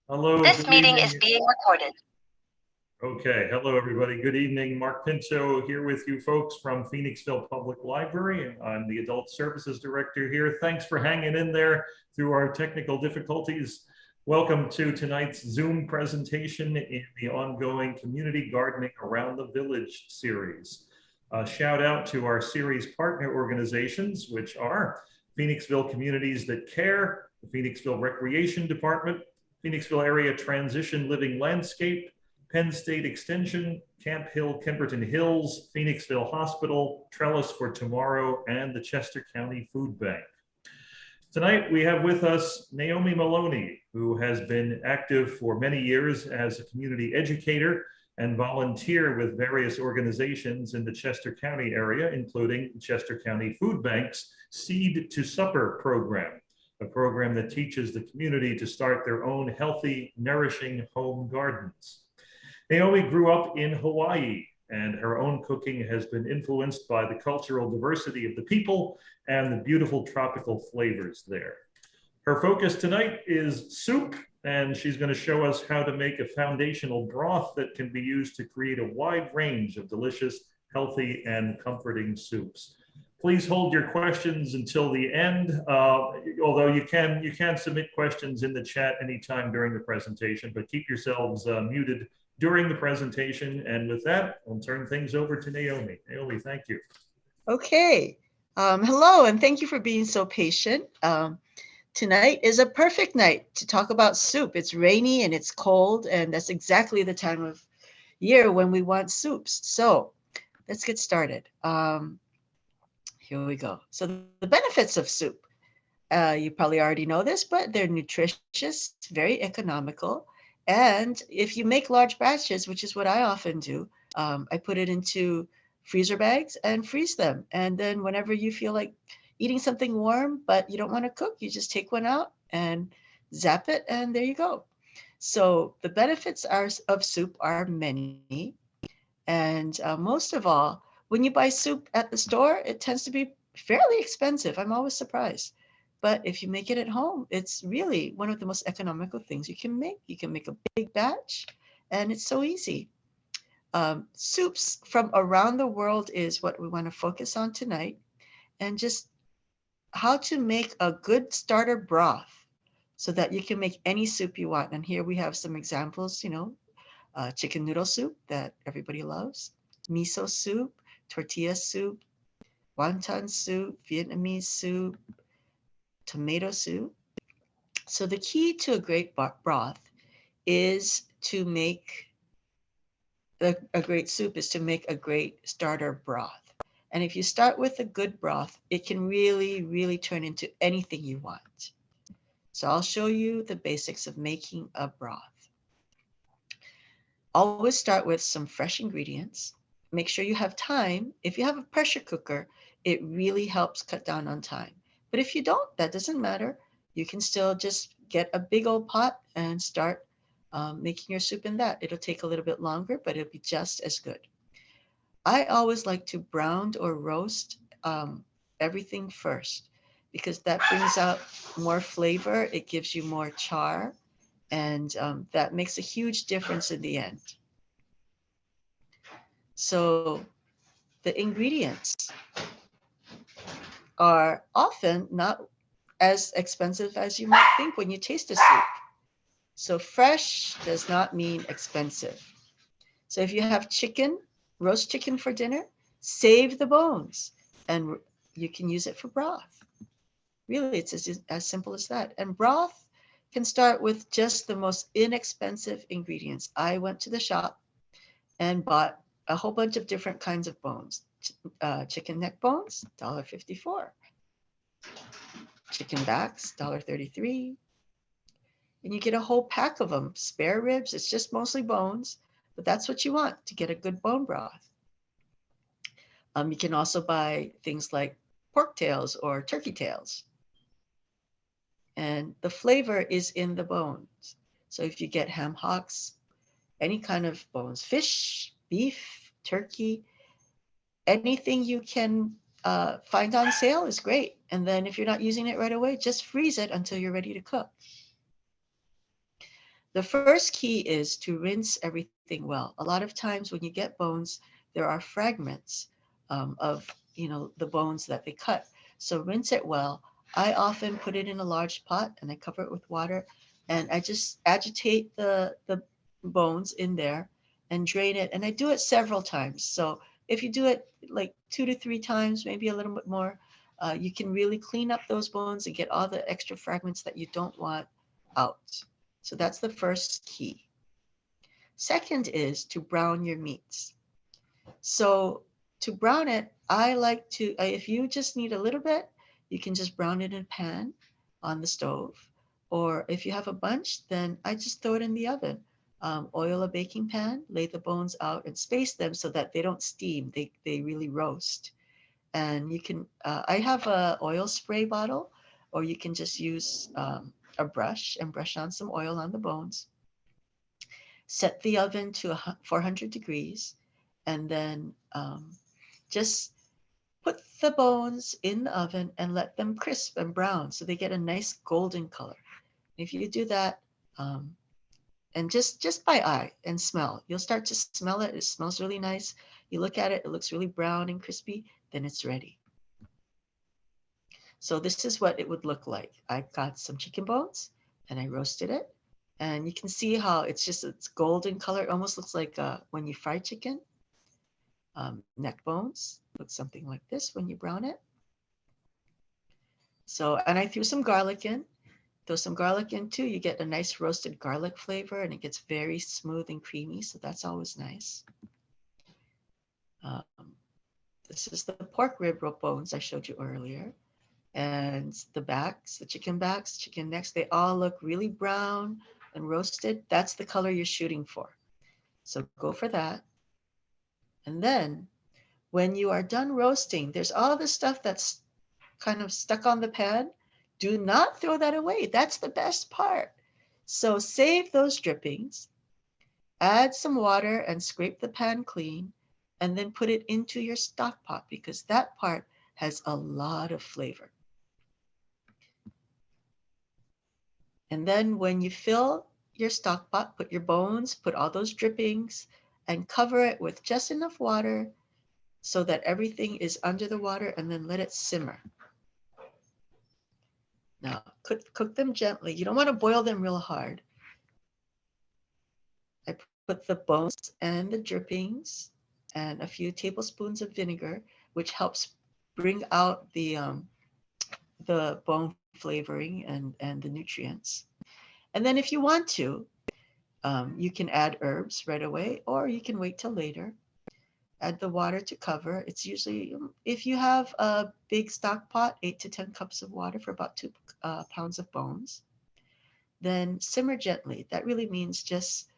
Hello, This good meeting is evening. being recorded. Okay, hello everybody. Good evening. Mark Pinto here with you folks from Phoenixville Public Library. I'm the Adult Services Director here. Thanks for hanging in there through our technical difficulties. Welcome to tonight's Zoom presentation in the ongoing Community Gardening Around the Village series. A shout out to our series partner organizations, which are Phoenixville Communities That Care, the Phoenixville Recreation Department, Phoenixville Area Transition Living Landscape, Penn State Extension, Camp Hill, Kemperton Hills, Phoenixville Hospital, Trellis for Tomorrow, and the Chester County Food Bank. Tonight we have with us Naomi Maloney, who has been active for many years as a community educator and volunteer with various organizations in the Chester County area, including Chester County Food Bank's Seed to Supper program, a program that teaches the community to start their own healthy, nourishing home gardens. Naomi grew up in Hawaii, and her own cooking has been influenced by the cultural diversity of the people and the beautiful tropical flavors there. Her focus tonight is soup, and she's going to show us how to make a foundational broth that can be used to create a wide range of delicious, healthy, and comforting soups. Please hold your questions until the end, although you can submit questions in the chat anytime during the presentation, but keep yourselves muted during the presentation. And with that, I'll turn things over to Naomi. Naomi, thank you. Okay. Hello, and thank you for being so patient. Tonight is a perfect night to talk about soup. It's rainy and it's cold, and that's exactly the time of year when we want soups. So let's get started. Here we go. So the benefits of soup. You probably already know this, but they're nutritious, very economical. And if you make large batches, which is what I often do, I put it into freezer bags and freeze them. And then whenever you feel like eating something warm, but you don't want to cook, you just take one out and zap it, and there you go. So the benefits of soup are many. And most of all, when you buy soup at the store, it tends to be fairly expensive. I'm always surprised. But if you make it at home, it's really one of the most economical things you can make. You can make a big batch, and it's so easy. Soups from around the world is what we want to focus on tonight, and just how to make a good starter broth so that you can make any soup you want. And here we have some examples, chicken noodle soup that everybody loves, miso soup, tortilla soup, wonton soup, Vietnamese soup, tomato soup. So the key to a great broth is to make a great soup is to make a great starter broth. And if you start with a good broth, it can really, really turn into anything you want. So I'll show you the basics of making a broth. Always start with some fresh ingredients. Make sure you have time. If you have a pressure cooker, it really helps cut down on time. But if you don't, that doesn't matter. You can still just get a big old pot and start making your soup in that. It'll take a little bit longer, but it'll be just as good. I always like to brown or roast everything first because that brings out more flavor. It gives you more char, and that makes a huge difference in the end. So the ingredients are often not as expensive as you might think when you taste a soup. So fresh does not mean expensive. So if you have chicken, roast chicken for dinner, save the bones and you can use it for broth. Really, it's as simple as that. And broth can start with just the most inexpensive ingredients. I went to the shop and bought a whole bunch of different kinds of bones. Chicken neck bones, $1.54. Chicken backs, $1.33. And you get a whole pack of them. Spare ribs, it's just mostly bones, but that's what you want to get a good bone broth. You can also buy things like pork tails or turkey tails. And the flavor is in the bones. So if you get ham hocks, any kind of bones, fish, beef, turkey, anything you can find on sale is great. And then if you're not using it right away, just freeze it until you're ready to cook. The first key is to rinse everything well. A lot of times when you get bones, there are fragments of, the bones that they cut. So rinse it well. I often put it in a large pot and I cover it with water, and I just agitate the bones in there and drain it. And I do it several times. So if you do it like 2 to 3 times, maybe a little bit more, you can really clean up those bones and get all the extra fragments that you don't want out. So that's the first key. Second is to brown your meats. So to brown it, I like to, if you just need a little bit, you can just brown it in a pan on the stove. Or if you have a bunch, then I just throw it in the oven. Oil a baking pan, lay the bones out and space them so that they don't steam. They really roast. And you can, I have a oil spray bottle, or you can just use a brush and brush on some oil on the bones. Set the oven to 400 degrees, and then just put the bones in the oven and let them crisp and brown so they get a nice golden color. If you do that, and just by eye and smell, you'll start to smell it. It smells really nice. You look at it, it looks really brown and crispy, then it's ready. So this is what it would look like. I've got some chicken bones and I roasted it. And you can see how it's golden color. It almost looks like when you fry chicken. Neck bones look something like this when you brown it. So, and I threw some garlic in. Throw some garlic in too. You get a nice roasted garlic flavor and it gets very smooth and creamy. So that's always nice. This is the pork rib bones I showed you earlier. And the backs, the chicken backs, chicken necks, they all look really brown and roasted. That's the color you're shooting for. So go for that. And then when you are done roasting, there's all the stuff that's kind of stuck on the pan. Do not throw that away. That's the best part. So save those drippings, add some water and scrape the pan clean, and then put it into your stock pot because that part has a lot of flavor. And then when you fill your stock pot, put your bones, put all those drippings, and cover it with just enough water so that everything is under the water, and then let it simmer. Now, cook them gently. You don't want to boil them real hard. I put the bones and the drippings and a few tablespoons of vinegar, which helps bring out the bone flavoring and the nutrients. And then if you want to, you can add herbs right away, or you can wait till later. Add the water to cover. It's usually, if you have a big stock pot, 8 to 10 cups of water for about 2 pounds of bones. Then simmer gently. That really means just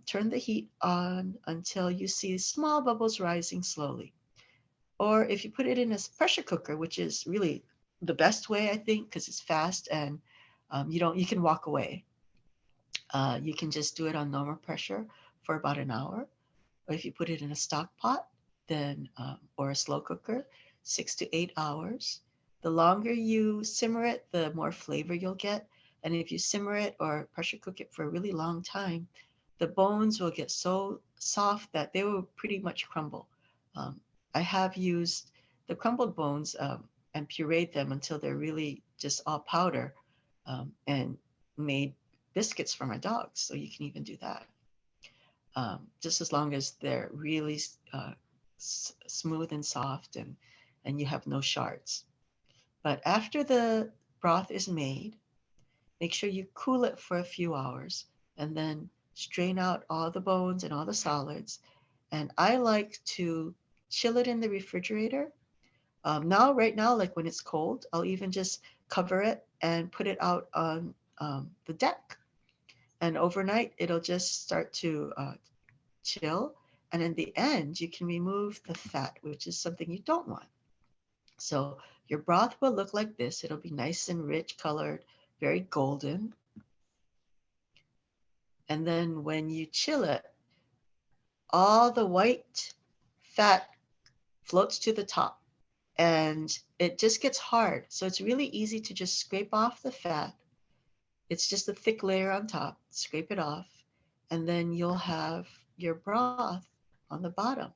turn the heat on until you see small bubbles rising slowly. Or if you put it in a pressure cooker, which is really the best way, I think, because it's fast and you can walk away. You can just do it on normal pressure for about an hour. Or if you put it in a stock pot, then or a slow cooker, 6 to 8 hours. The longer you simmer it, the more flavor you'll get. And if you simmer it or pressure cook it for a really long time, the bones will get so soft that they will pretty much crumble. I have used the crumbled bones and pureed them until they're really just all powder, and made biscuits for my dogs. So you can even do that. Just as long as they're really smooth and soft and you have no shards. But after the broth is made, make sure you cool it for a few hours and then strain out all the bones and all the solids. And I like to chill it in the refrigerator. Right now, like when it's cold, I'll even just cover it and put it out on the deck. And overnight, it'll just start to chill. And in the end, you can remove the fat, which is something you don't want. So your broth will look like this. It'll be nice and rich colored, very golden. And then when you chill it, all the white fat floats to the top and it just gets hard. So it's really easy to just scrape off the fat It's just a thick layer on top. Scrape it off, and then you'll have your broth on the bottom.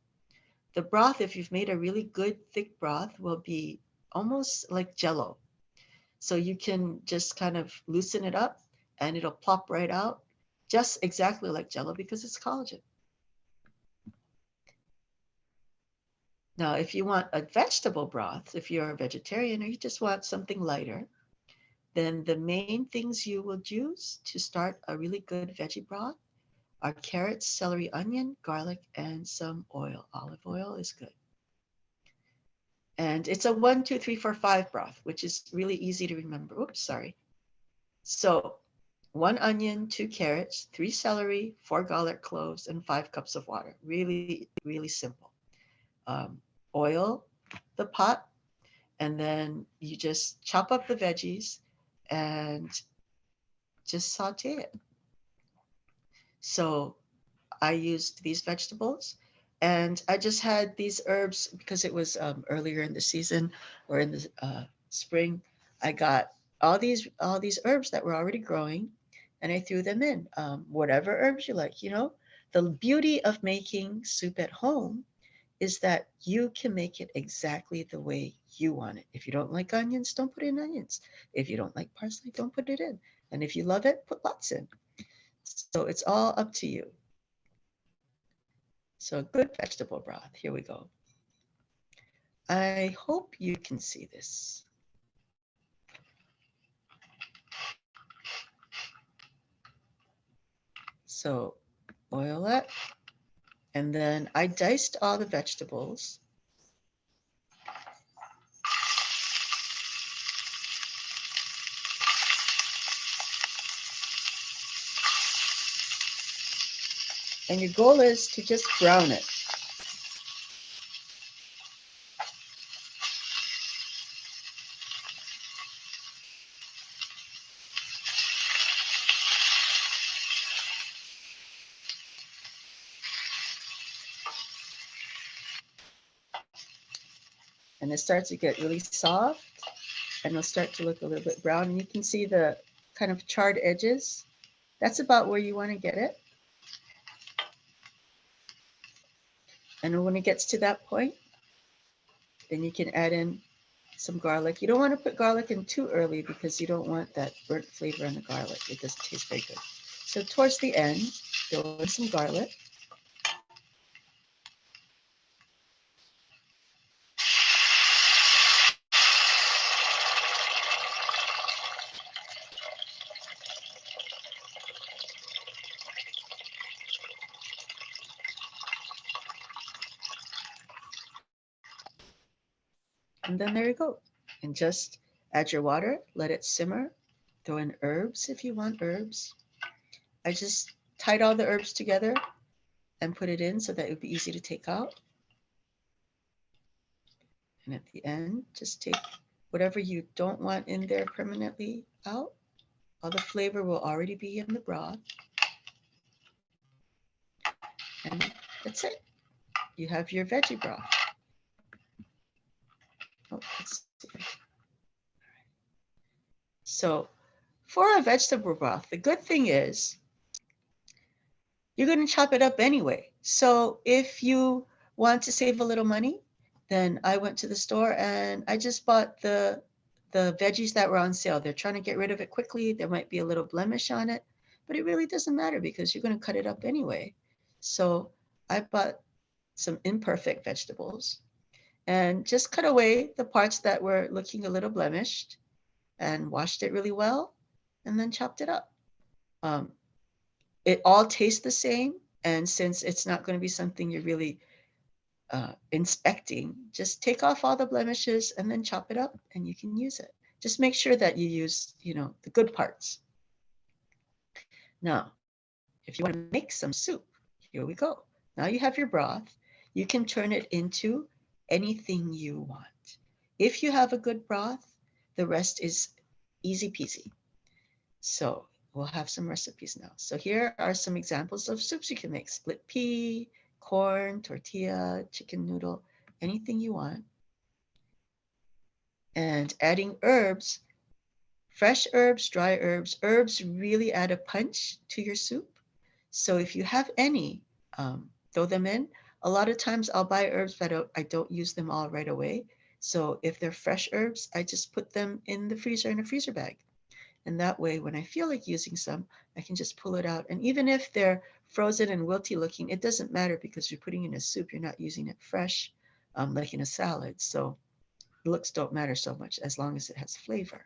The broth, if you've made a really good thick broth, will be almost like jello. So you can just kind of loosen it up and it'll plop right out, just exactly like jello because it's collagen. Now, if you want a vegetable broth, if you're a vegetarian or you just want something lighter, then the main things you will use to start a really good veggie broth are carrots, celery, onion, garlic, and some oil. Olive oil is good. And it's a 1, 2, 3, 4, 5 broth, which is really easy to remember. Oops, sorry. So 1 onion, 2 carrots, 3 celery, 4 garlic cloves, and 5 cups of water. Really, really simple. Oil the pot, and then you just chop up the veggies and just saute it. So I used these vegetables, and I just had these herbs because it was earlier in the season or in the spring. I got all these herbs that were already growing, and I threw them in. Whatever herbs you like, you know. The beauty of making soup at home is that you can make it exactly the way you want it. If you don't like onions, don't put in onions. If you don't like parsley, don't put it in. And if you love it, put lots in. So it's all up to you. So good vegetable broth. Here we go. I hope you can see this. So oil it. And then I diced all the vegetables. And your goal is to just brown it. And it starts to get really soft and it'll start to look a little bit brown. And you can see the kind of charred edges. That's about where you want to get it. And when it gets to that point, then you can add in some garlic. You don't want to put garlic in too early because you don't want that burnt flavor in the garlic. It doesn't taste very good. So towards the end, throw in some garlic. And then there you go. And just add your water, let it simmer. Throw in herbs if you want herbs. I just tied all the herbs together and put it in so that it would be easy to take out. And at the end, just take whatever you don't want in there permanently out. All the flavor will already be in the broth. And that's it. You have your veggie broth. Oh, let's see. So for a vegetable broth, the good thing is you're going to chop it up anyway. So if you want to save a little money, then I went to the store and I just bought the veggies that were on sale. They're trying to get rid of it quickly. There might be a little blemish on it, but it really doesn't matter because you're going to cut it up anyway. So I bought some imperfect vegetables and just cut away the parts that were looking a little blemished and washed it really well and then chopped it up. It all tastes the same. And since it's not going to be something you're really inspecting, just take off all the blemishes and then chop it up and you can use it. Just make sure that you use, the good parts. Now, if you want to make some soup, here we go. Now you have your broth. You can turn it into anything you want. If you have a good broth, the rest is easy peasy. So we'll have some recipes now. So here are some examples of soups you can make. Split pea, corn, tortilla, chicken noodle, anything you want. And adding herbs Fresh herbs, dry herbs, herbs really add a punch to your soup. So if you have any, throw them in. A lot of times I'll buy herbs, but I don't use them all right away. So if they're fresh herbs, I just put them in the freezer in a freezer bag. And that way, when I feel like using some, I can just pull it out. And even if they're frozen and wilty looking, it doesn't matter because you're putting in a soup. You're not using it fresh, like in a salad. So looks don't matter so much as long as it has flavor.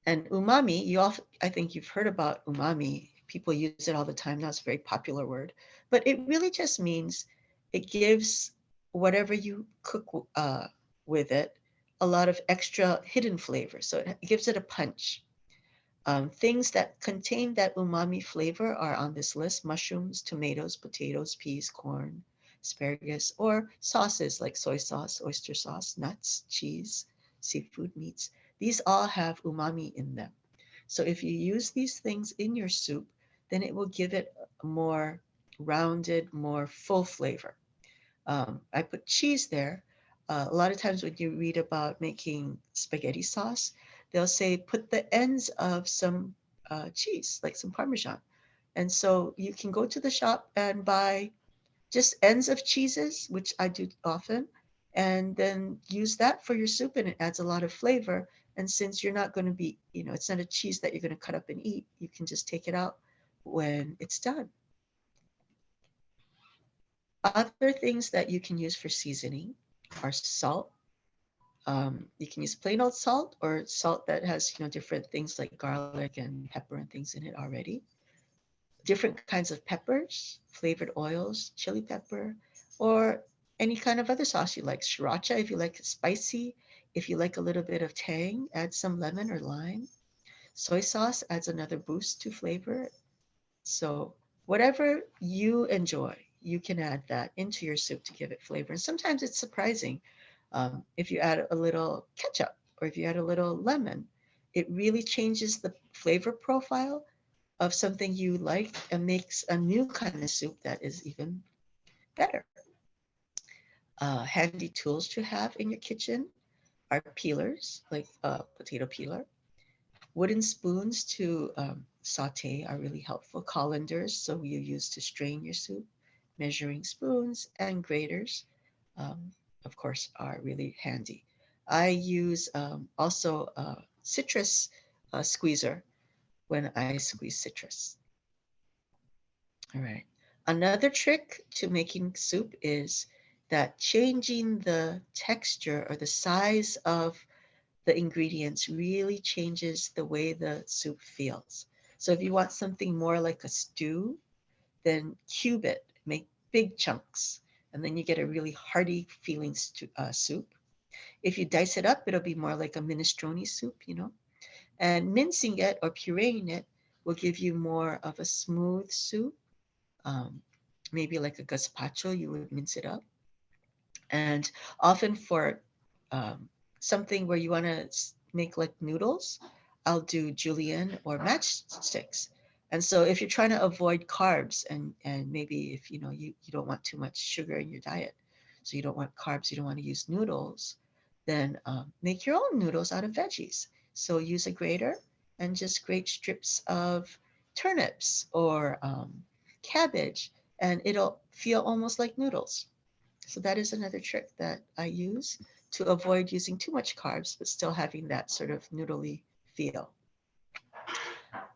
And umami, I think you've heard about umami. People use it all the time. Now it's a very popular word, but it really just means it gives whatever you cook with it a lot of extra hidden flavor. So it gives it a punch. Things that contain that umami flavor are on this list: mushrooms, tomatoes, potatoes, peas, corn, asparagus, or sauces like soy sauce, oyster sauce, nuts, cheese, seafood, meats. These all have umami in them. So if you use these things in your soup, then it will give it a more rounded, more full flavor. I put cheese there. A lot of times when you read about making spaghetti sauce, they'll say put the ends of some cheese, like some Parmesan. And so you can go to the shop and buy just ends of cheeses, which I do often, and then use that for your soup, and it adds a lot of flavor. And since you're not going to be, it's not a cheese that you're going to cut up and eat, you can just take it out when it's done. Other things that you can use for seasoning are salt. You can use plain old salt or salt that has, different things like garlic and pepper and things in it already. Different kinds of peppers, flavored oils, chili pepper, or any kind of other sauce you like. Sriracha, if you like it spicy. If you like a little bit of tang, add some lemon or lime. Soy sauce adds another boost to flavor. So whatever you enjoy, you can add that into your soup to give it flavor. And sometimes it's surprising if you add a little ketchup or if you add a little lemon, it really changes the flavor profile of something you like and makes a new kind of soup that is even better. Handy tools to have in your kitchen are peelers, like a potato peeler. Wooden spoons to saute are really helpful. Colanders, so you use to strain your soup. Measuring spoons and graters, of course, are really handy. I use also a citrus squeezer when I squeeze citrus. All right. Another trick to making soup is that changing the texture or the size of the ingredients really changes the way the soup feels. So if you want something more like a stew, then cube it, make big chunks, and then you get a really hearty feeling soup. If you dice it up, it'll be more like a minestrone soup. And mincing it or pureeing it will give you more of a smooth soup. Um, Maybe like a gazpacho, you would mince it up. And often for um, something where you want to make like noodles, I'll do julienne or matchsticks. And so if you're trying to avoid carbs and maybe if you don't want too much sugar in your diet, so you don't want carbs, you don't want to use noodles, then make your own noodles out of veggies. So use a grater and just grate strips of turnips or cabbage, and it'll feel almost like noodles. So that is another trick that I use to avoid using too much carbs, but still having that sort of noodly feel.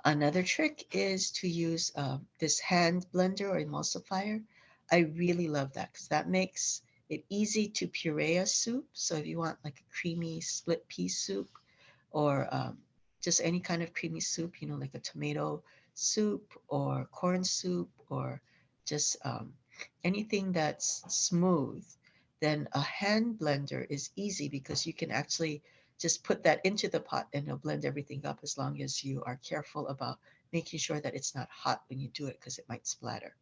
Another trick is to use this hand blender or emulsifier. I really love that because that makes it easy to puree a soup. So if you want like a creamy split pea soup or just any kind of creamy soup, like a tomato soup or corn soup or just anything that's smooth, then a hand blender is easy because you can actually just put that into the pot and it'll blend everything up as long as you are careful about making sure that it's not hot when you do it because it might splatter.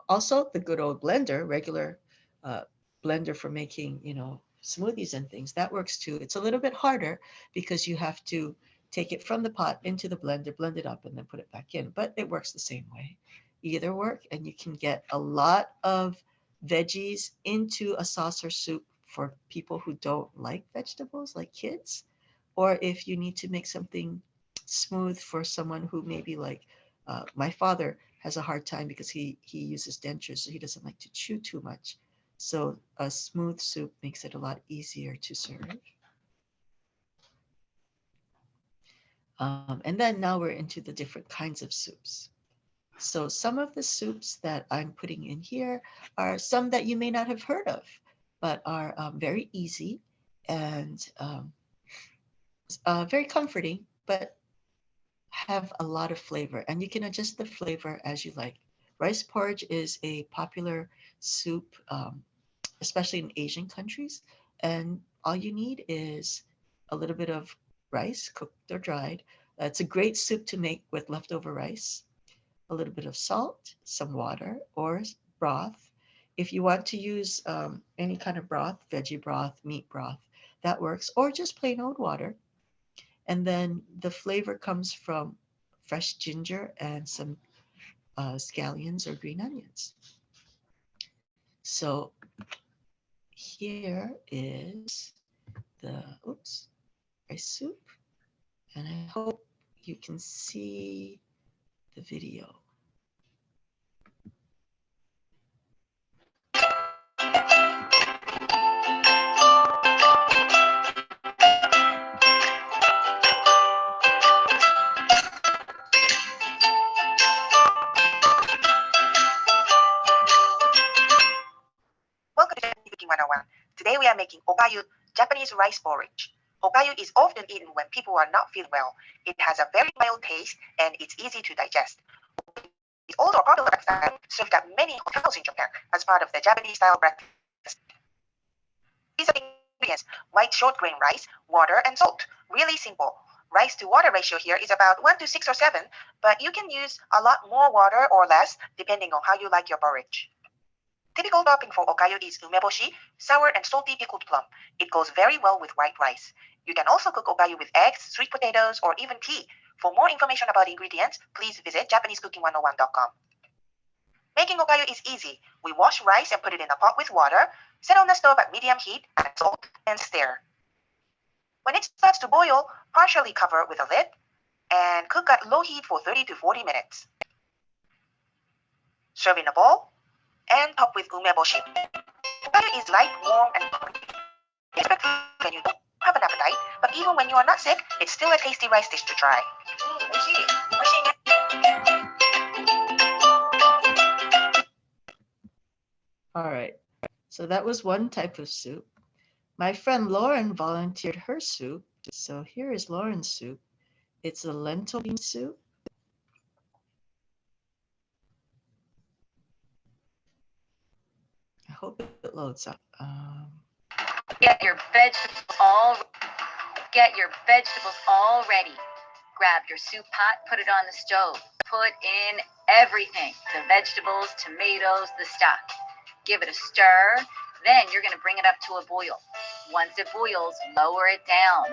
Also, the good old blender, regular uh, blender for making, smoothies and things, that works too. It's a little bit harder because you have to take it from the pot into the blender, blend it up, and then put it back in. But it works the same way. Either work, and you can get a lot of veggies into a sauce or soup for people who don't like vegetables, like kids, or if you need to make something smooth for someone who maybe like my father has a hard time because he uses dentures, so he doesn't like to chew too much. So a smooth soup makes it a lot easier to serve. And then now we're into the different kinds of soups. So some of the soups that I'm putting in here are some that you may not have heard of, but are very easy and very comforting, but have a lot of flavor. And you can adjust the flavor as you like. Rice porridge is a popular soup, especially in Asian countries. And all you need is a little bit of rice, cooked or dried. It's a great soup to make with leftover rice, a little bit of salt, some water, or broth. If you want to use any kind of broth, veggie broth, meat broth, that works, or just plain old water. And then the flavor comes from fresh ginger and some scallions or green onions. So here is the rice soup, and I hope you can see the video. Welcome to Cooking 101. Today we are making okayu, Japanese rice porridge. Okayu is often eaten when people are not feeling well. It has a very mild taste and it's easy to digest. It's also a popular breakfast served at many hotels in Japan as part of the Japanese style breakfast. These are the ingredients: white short grain rice, water, and salt. Really simple. Rice to water ratio here is about 1 to 6 or 7, but you can use a lot more water or less depending on how you like your porridge. Typical topping for okayu is umeboshi, sour and salty pickled plum. It goes very well with white rice. You can also cook okayu with eggs, sweet potatoes, or even tea. For more information about ingredients, please visit JapaneseCooking101.com. Making okayu is easy. We wash rice and put it in a pot with water, set on the stove at medium heat, add salt, and stir. When it starts to boil, partially cover with a lid and cook at low heat for 30 to 40 minutes. Serve in a bowl and top with umeboshi. Okayu is light, warm, and perfect, especially when you don't have an appetite, but even when you are not sick, it's still a tasty rice dish to try. All right, so that was one type of soup. My friend Lauren volunteered her soup. So here is Lauren's soup. It's a lentil bean soup. I hope it loads up. Get your vegetables all ready. Grab your soup pot, put it on the stove. Put in everything: the vegetables, tomatoes, the stock. Give it a stir. Then you're going to bring it up to a boil. Once it boils, lower it down.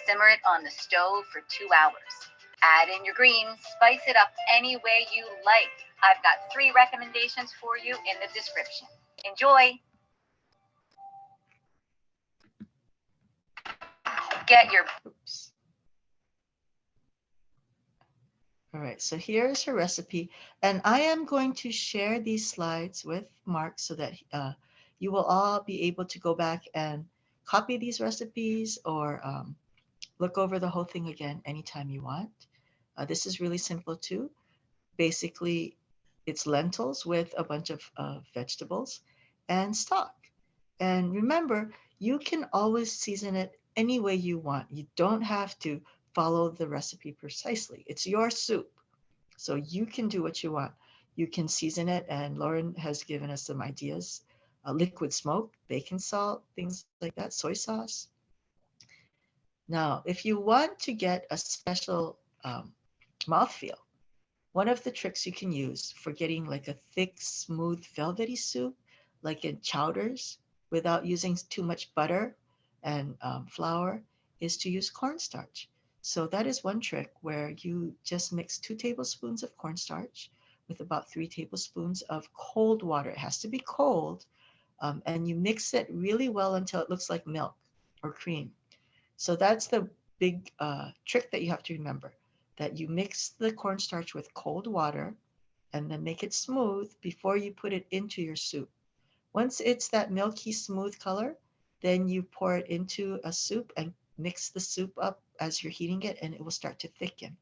Simmer it on the stove for 2 hours. Add in your greens. Spice it up any way you like. I've got 3 recommendations for you in the description. Enjoy. Get your All right, so here's her recipe, and I am going to share these slides with Mark so that you will all be able to go back and copy these recipes or look over the whole thing again anytime you want. This is really simple too. Basically, it's lentils with a bunch of vegetables and stock. And remember, you can always season it any way you want. You don't have to follow the recipe precisely. It's your soup, so you can do what you want. You can season it, and Lauren has given us some ideas. Liquid smoke, bacon salt, things like that, soy sauce. Now, if you want to get a special mouthfeel, one of the tricks you can use for getting like a thick, smooth, velvety soup, like in chowders, without using too much butter and flour, is to use cornstarch. So that is one trick where you just mix 2 tablespoons of cornstarch with about 3 tablespoons of cold water. It has to be cold, And you mix it really well until it looks like milk or cream. So that's the big trick that you have to remember, that you mix the cornstarch with cold water and then make it smooth before you put it into your soup. Once it's that milky smooth color, then you pour it into a soup and mix the soup up as you're heating it, and it will start to thicken.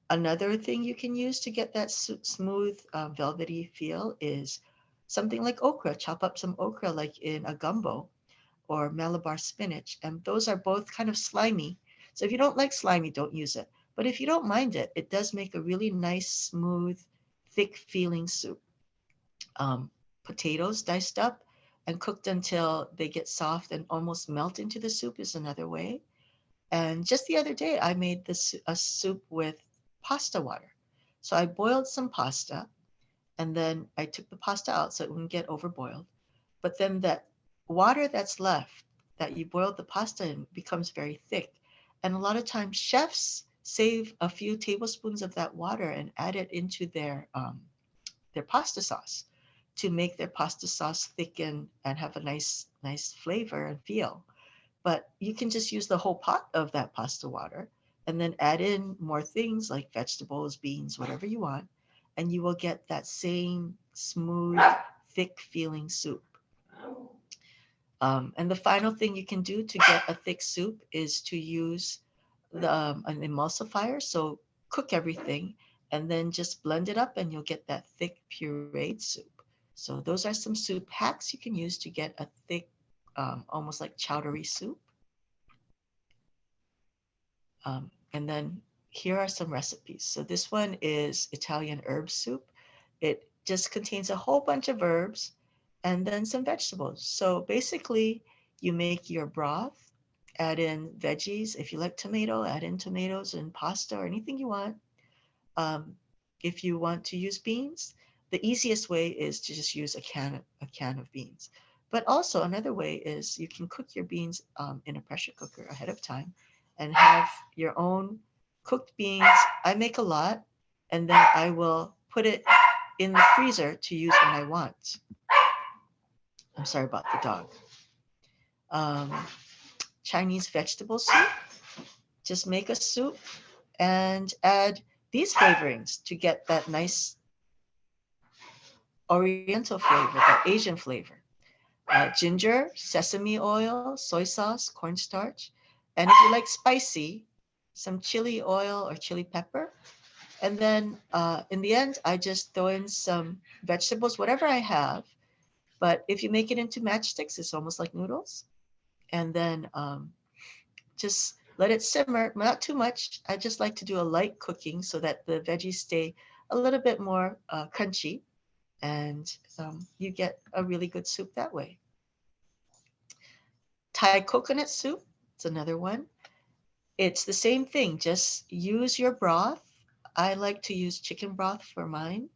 Another thing you can use to get that smooth, velvety feel is something like okra. Chop up some okra like in a gumbo or Malabar spinach, and those are both kind of slimy. So if you don't like slimy, don't use it. But if you don't mind it, it does make a really nice, smooth, thick feeling soup. Potatoes diced up and cooked until they get soft and almost melt into the soup is another way. And just the other day, I made a soup with pasta water. So I boiled some pasta and then I took the pasta out so it wouldn't get overboiled. But then that water that's left that you boiled the pasta in becomes very thick. And a lot of times chefs save a few tablespoons of that water and add it into their pasta sauce to make their pasta sauce thicken and have a nice flavor and feel. But you can just use the whole pot of that pasta water and then add in more things like vegetables, beans, whatever you want, and you will get that same smooth, thick feeling soup. And the final thing you can do to get a thick soup is to use an emulsifier. So cook everything and then just blend it up and you'll get that thick pureed soup. So those are some soup hacks you can use to get a thick, almost like chowdery soup. And then here are some recipes. So this one is Italian herb soup. It just contains a whole bunch of herbs and then some vegetables. So basically you make your broth, add in veggies. If you like tomato, add in tomatoes and pasta or anything you want. If you want to use beans, the easiest way is to just use a can of beans. But also another way is you can cook your beans in a pressure cooker ahead of time and have your own cooked beans. I make a lot and then I will put it in the freezer to use when I want. I'm sorry about the dog. Chinese vegetable soup. Just make a soup and add these flavorings to get that nice Oriental flavor, that Asian flavor. Ginger, sesame oil, soy sauce, cornstarch. And if you like spicy, some chili oil or chili pepper. And then in the end, I just throw in some vegetables, whatever I have. But if you make it into matchsticks, it's almost like noodles. And then just let it simmer, not too much. I just like to do a light cooking so that the veggies stay a little bit more crunchy. And you get a really good soup that way. Thai coconut soup, it's another one. It's the same thing, just use your broth. I like to use chicken broth for mine.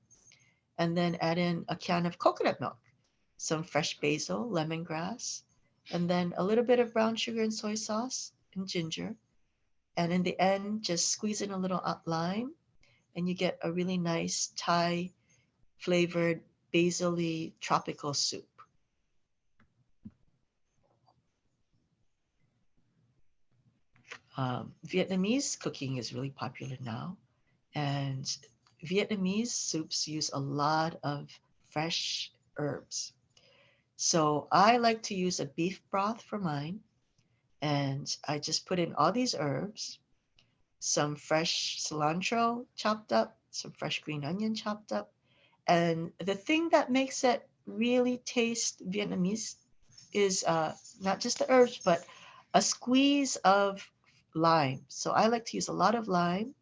And then add in a can of coconut milk, some fresh basil, lemongrass, and then a little bit of brown sugar and soy sauce and ginger. And in the end, just squeeze in a little lime and you get a really nice Thai flavored basil-y tropical soup. Vietnamese cooking is really popular now, and Vietnamese soups use a lot of fresh herbs. So I like to use a beef broth for mine, and I just put in all these herbs, some fresh cilantro chopped up, some fresh green onion chopped up, and the thing that makes it really taste Vietnamese is not just the herbs, but a squeeze of lime. So I like to use a lot of lime.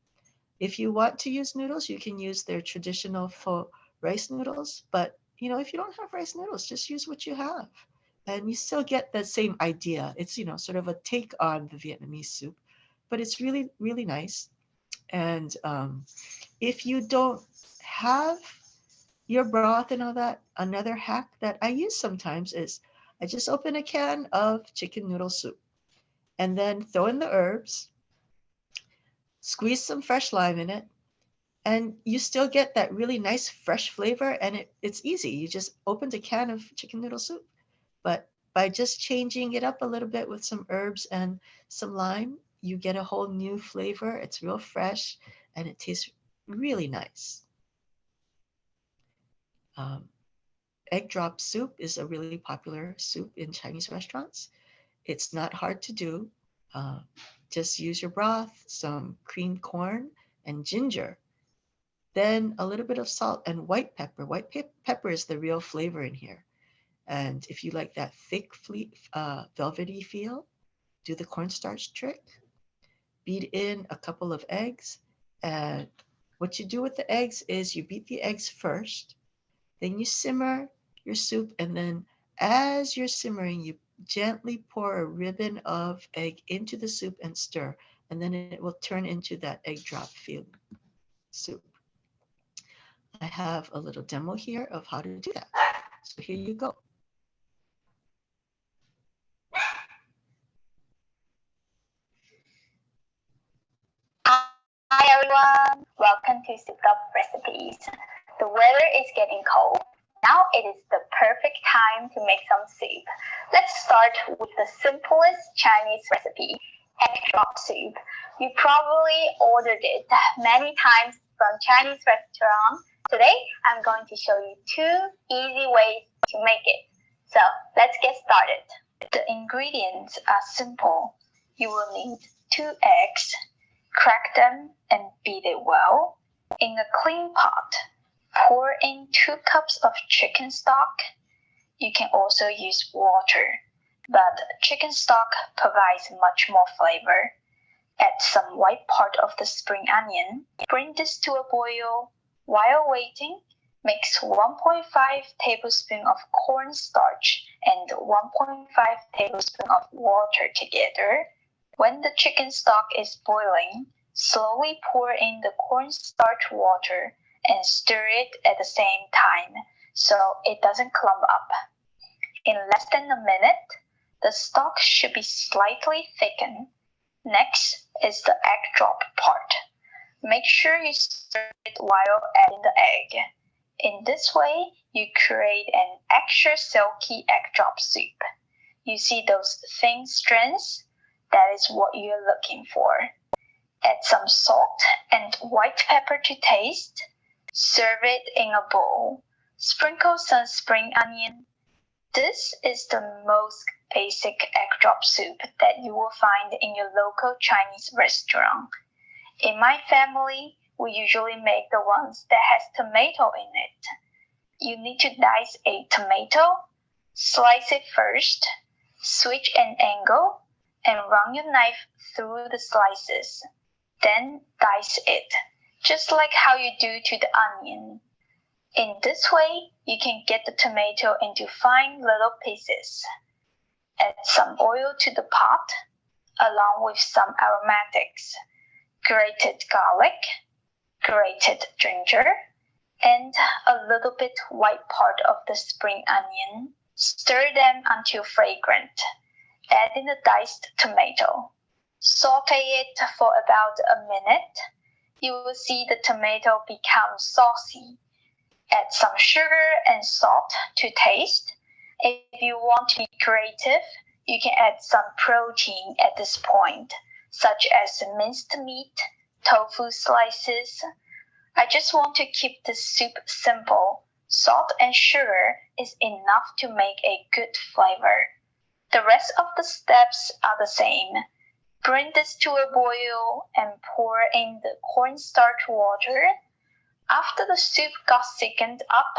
If you want to use noodles, you can use their traditional pho rice noodles. But if you don't have rice noodles, just use what you have. And you still get that same idea. It's, sort of a take on the Vietnamese soup, but it's really, really nice. And if you don't have your broth and all that, another hack that I use sometimes is I just open a can of chicken noodle soup and then throw in the herbs, squeeze some fresh lime in it, And you still get that really nice fresh flavor, and it's easy. You just opened a can of chicken noodle soup. But by just changing it up a little bit with some herbs and some lime, you get a whole new flavor. It's real fresh and it tastes really nice. Egg drop soup is a really popular soup in Chinese restaurants. It's not hard to do. Uh, just use your broth, some creamed corn, and ginger. Then a little bit of salt and white pepper. Pepper is the real flavor in here. And if you like that thick, velvety feel, do the cornstarch trick. Beat in a couple of eggs. And what you do with the eggs is you beat the eggs first, then you simmer your soup, and then as you're simmering, you gently pour a ribbon of egg into the soup and stir, and then it will turn into that egg drop feel soup. I have a little demo here of how to do that. So here you go. Hi everyone, welcome to Soup Up Recipes. The weather is getting cold. Now it is the perfect time to make some soup. Let's start with the simplest Chinese recipe, egg drop soup. You probably ordered it many times from Chinese restaurants. Today, I'm going to show you 2 easy ways to make it. So let's get started. The ingredients are simple. You will need 2 eggs. Crack them and beat it well. In a clean pot, pour in 2 cups of chicken stock. You can also use water, but chicken stock provides much more flavor. Add some white part of the spring onion. Bring this to a boil. While waiting, mix 1.5 tablespoons of cornstarch and 1.5 tablespoons of water together. When the chicken stock is boiling, slowly pour in the cornstarch water and stir it at the same time so it doesn't clump up. In less than a minute, the stock should be slightly thickened. Next is the egg drop part. Make sure you stir it while adding the egg. In this way, you create an extra silky egg drop soup. You see those thin strands? That is what you're looking for. Add some salt and white pepper to taste. Serve it in a bowl. Sprinkle some spring onion. This is the most basic egg drop soup that you will find in your local Chinese restaurant. In my family, we usually make the ones that has tomato in it. You need to dice a tomato, slice it first, switch an angle, and run your knife through the slices. Then dice it, just like how you do to the onion. In this way, you can get the tomato into fine little pieces. Add some oil to the pot, along with some aromatics, grated garlic, grated ginger, and a little bit white part of the spring onion. Stir them until fragrant. Add in the diced tomato. Saute it for about a minute. You will see the tomato become saucy. Add some sugar and salt to taste. If you want to be creative, you can add some protein at this point, such as minced meat, tofu slices. I just want to keep the soup simple. Salt and sugar is enough to make a good flavor. The rest of the steps are the same. Bring this to a boil and pour in the cornstarch water. After the soup got thickened up,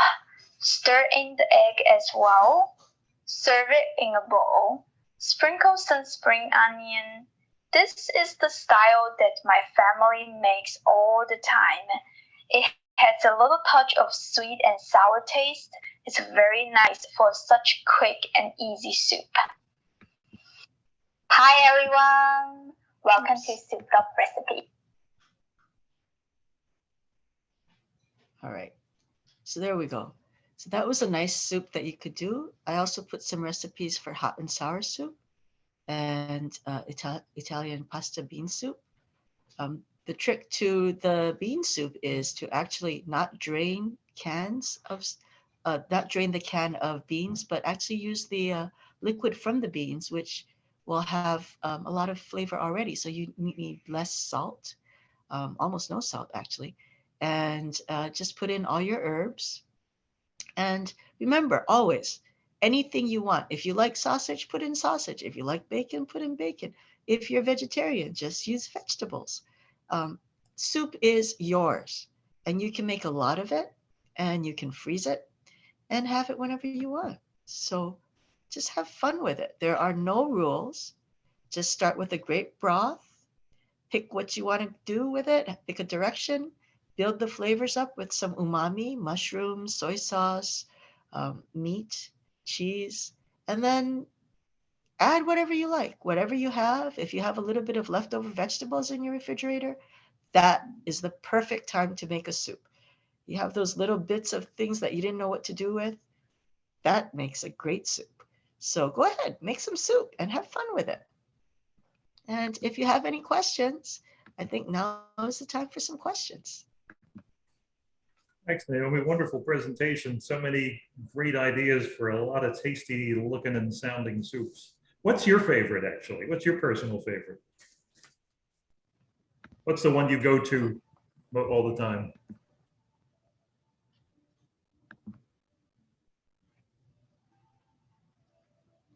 stir in the egg as well. Serve it in a bowl. Sprinkle some spring onion. This is the style that my family makes all the time. It has a little touch of sweet and sour taste. It's very nice for such quick and easy soup. Hi everyone! Welcome to Soup Up Recipe. All right, so there we go. So that was a nice soup that you could do. I also put some recipes for hot and sour soup and Italian pasta bean soup. the trick to the bean soup is to actually not drain not drain the can of beans, but actually use the liquid from the beans, which will have a lot of flavor already. So you need less salt, almost no salt actually, and just put in all your herbs. And remember, always, anything you want. If you like sausage, put in sausage. If you like bacon, put in bacon. If you're vegetarian, just use vegetables. Soup is yours, and you can make a lot of it, and you can freeze it and have it whenever you want. So just have fun with it. There are no rules. Just start with a great broth. Pick what you want to do with it. Pick a direction. Build the flavors up with some umami, mushrooms, soy sauce, meat, cheese, and then add whatever you like, whatever you have. If you have a little bit of leftover vegetables in your refrigerator, that is the perfect time to make a soup. You have those little bits of things that you didn't know what to do with, that makes a great soup. So go ahead, make some soup and have fun with it. And if you have any questions, I think now is the time for some questions. Thanks, Naomi. Wonderful presentation. So many great ideas for a lot of tasty looking and sounding soups. What's your favorite, actually? What's your personal favorite? What's the one you go to all the time?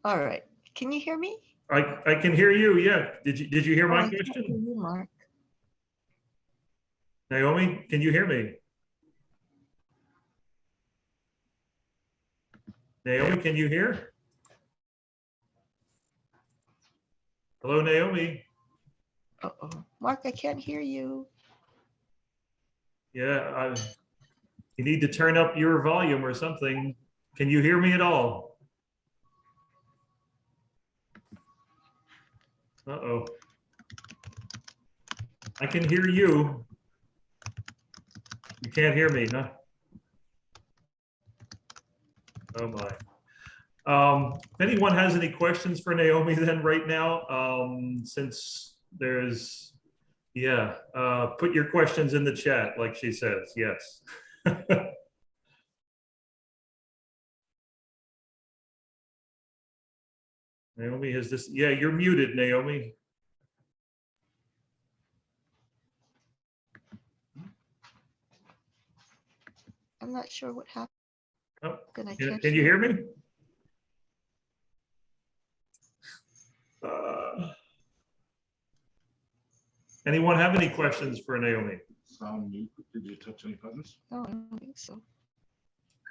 All right. Can you hear me? I can hear you. Yeah. Did you hear my I can't question? hear you, Mark. Naomi, can you hear me? Naomi, can you hear? Hello, Naomi. Uh-oh. Mark, I can't hear you. Yeah, you need to turn up your volume or something. Can you hear me at all? Uh-oh. I can hear you. You can't hear me, huh? Oh my. If anyone has any questions for Naomi then right now, since there's, yeah, put your questions in the chat like she says, yes. Naomi has this, yeah, you're muted, Naomi. I'm not sure what happened. Oh, I can can't you hear me? Anyone have any questions for Naomi? Did you touch any buttons? No, I don't think so.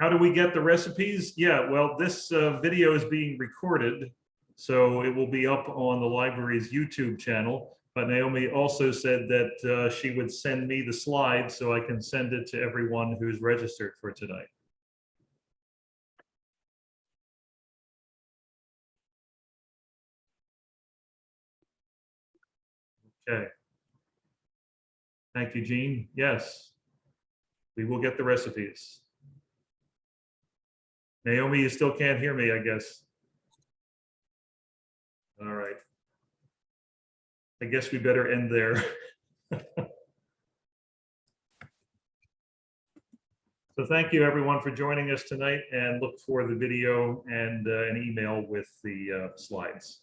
How do we get the recipes? Yeah, well, this video is being recorded, so it will be up on the library's YouTube channel. But Naomi also said that she would send me the slides so I can send it to everyone who's registered for tonight. Okay. Thank you, Jean. Yes, we will get the recipes. Naomi, you still can't hear me, I guess. All right. I guess we better end there. So thank you everyone for joining us tonight, and look for the video and an email with the slides.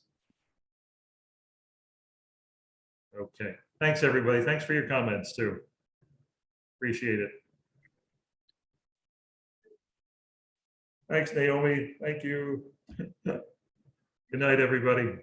Okay, thanks everybody. Thanks for your comments too. Appreciate it. Thanks, Naomi. Thank you. Good night, everybody.